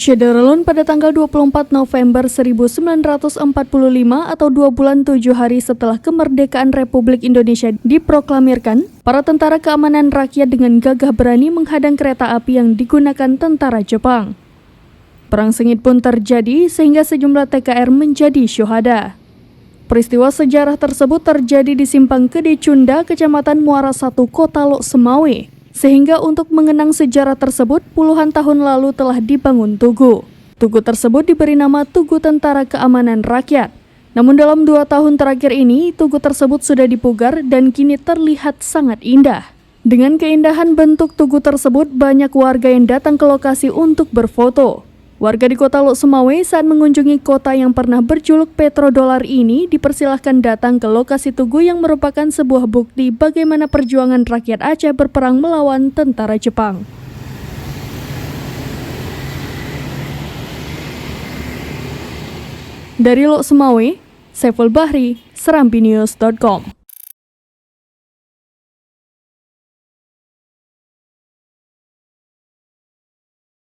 Syederlun pada tanggal 24 November 1945 atau 2 bulan 7 hari setelah kemerdekaan Republik Indonesia diproklamirkan, para tentara keamanan rakyat dengan gagah berani menghadang kereta api yang digunakan tentara Jepang. Perang sengit pun terjadi sehingga sejumlah TKR menjadi syuhada. Peristiwa sejarah tersebut terjadi di Simpang Gede Cunda, Kecamatan Muara 1, Kota Lok Semawe. Sehingga untuk mengenang sejarah tersebut, puluhan tahun lalu telah dibangun tugu. Tugu tersebut diberi nama Tugu Tentara Keamanan Rakyat. Namun dalam 2 tahun terakhir ini, tugu tersebut sudah dipugar dan kini terlihat sangat indah. Dengan keindahan bentuk tugu tersebut, banyak warga yang datang ke lokasi untuk berfoto. Warga di Kota Lok Semawe saat mengunjungi kota yang pernah berjuluk petrodolar ini dipersilahkan datang ke lokasi tugu yang merupakan sebuah bukti bagaimana perjuangan rakyat Aceh berperang melawan tentara Jepang. Dari Lok Semawe, Saiful Bahri, SerambiNews.com.